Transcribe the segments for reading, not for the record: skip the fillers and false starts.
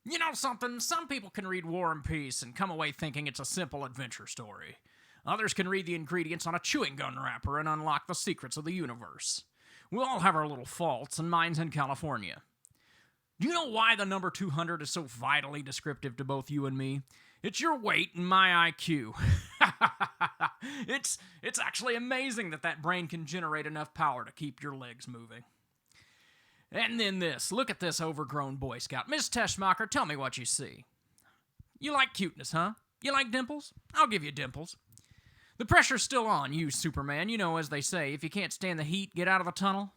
You know something? Some people can read War and Peace and come away thinking it's a simple adventure story. Others can read the ingredients on a chewing gum wrapper and unlock the secrets of the universe. We all have our little faults, and mine's in California. Do you know why the number 200 is so vitally descriptive to both you and me? It's your weight and my IQ. It's actually amazing that brain can generate enough power to keep your legs moving. And then this. Look at this overgrown Boy Scout. Miss Teschmacher, tell me what you see. You like cuteness, huh? You like dimples? I'll give you dimples. The pressure's still on you, Superman. You know, as they say, if you can't stand the heat, get out of the tunnel.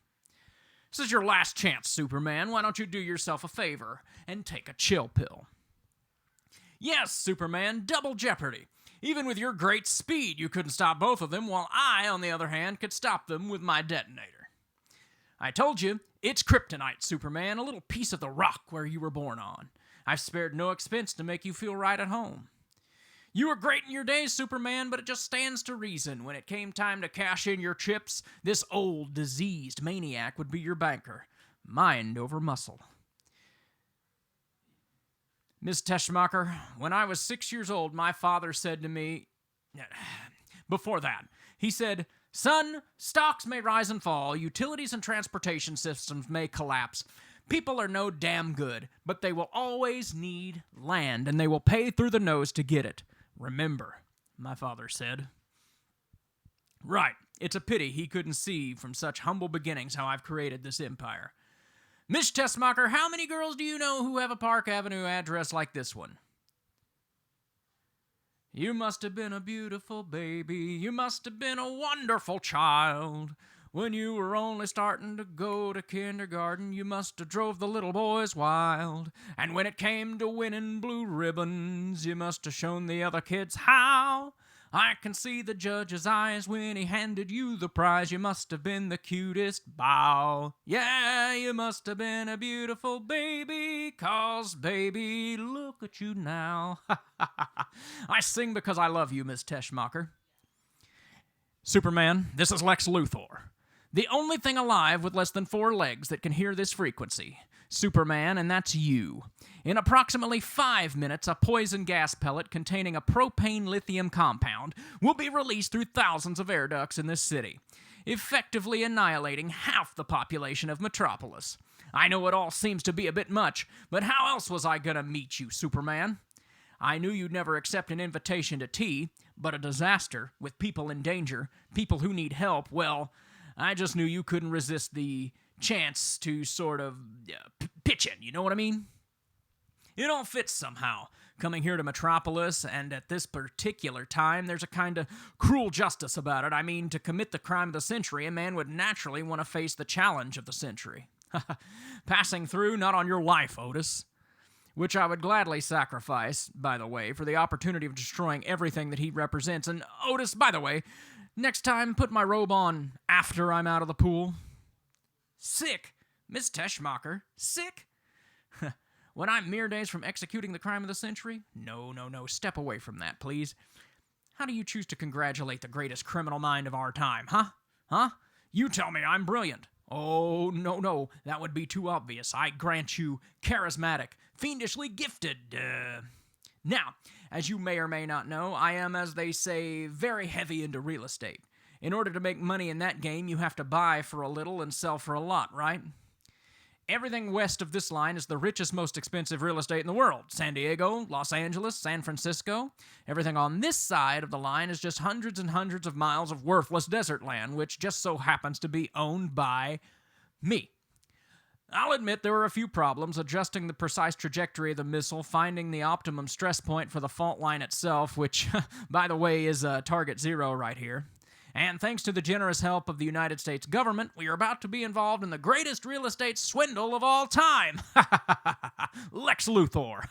This is your last chance, Superman. Why don't you do yourself a favor and take a chill pill? Yes, Superman, double jeopardy. Even with your great speed, you couldn't stop both of them, while I, on the other hand, could stop them with my detonator. I told you, it's kryptonite, Superman, a little piece of the rock where you were born on. I've spared no expense to make you feel right at home. You were great in your days, Superman, but it just stands to reason when it came time to cash in your chips, this old, diseased maniac would be your banker. Mind over muscle. Miss Teschmacher, when I was 6 years old, my father said to me... Before that, he said, "Son, stocks may rise and fall, utilities and transportation systems may collapse. People are no damn good, but they will always need land, and they will pay through the nose to get it. Remember," my father said. Right, it's a pity he couldn't see from such humble beginnings how I've created this empire. Miss Teschmacher, how many girls do you know who have a Park Avenue address like this one? You must have been a beautiful baby. You must have been a wonderful child. When you were only starting to go to kindergarten, you must have drove the little boys wild. And when it came to winning blue ribbons, you must have shown the other kids how. I can see the judge's eyes when he handed you the prize. You must have been the cutest bow. Yeah, you must have been a beautiful baby, 'cause baby, look at you now. I sing because I love you, Miss Teschmacher. Superman, this is Lex Luthor. The only thing alive with less than 4 legs that can hear this frequency. Superman, and that's you. In approximately 5 minutes, a poison gas pellet containing a propane lithium compound will be released through thousands of air ducts in this city, effectively annihilating half the population of Metropolis. I know it all seems to be a bit much, but how else was I gonna meet you, Superman? I knew you'd never accept an invitation to tea, but a disaster, with people in danger, people who need help, well, I just knew you couldn't resist the chance to sort of pitch in, you know what I mean? It all fits somehow. Coming here to Metropolis, and at this particular time, there's a kind of cruel justice about it. I mean, to commit the crime of the century, a man would naturally want to face the challenge of the century. Passing through, not on your life, Otis. Which I would gladly sacrifice, by the way, for the opportunity of destroying everything that he represents. And Otis, by the way, next time, put my robe on after I'm out of the pool. Sick. Miss Teschmacher. Sick? When I'm mere days from executing the crime of the century? No. Step away from that, please. How do you choose to congratulate the greatest criminal mind of our time, huh? You tell me I'm brilliant. Oh, no. That would be too obvious. I grant you charismatic, fiendishly gifted. Now, as you may or may not know, I am, as they say, very heavy into real estate. In order to make money in that game, you have to buy for a little and sell for a lot, right? Everything west of this line is the richest, most expensive real estate in the world. San Diego, Los Angeles, San Francisco. Everything on this side of the line is just hundreds and hundreds of miles of worthless desert land, which just so happens to be owned by me. I'll admit there were a few problems adjusting the precise trajectory of the missile, finding the optimum stress point for the fault line itself, which, by the way, is target 0 right here. And thanks to the generous help of the United States government, we are about to be involved in the greatest real estate swindle of all time. Lex Luthor.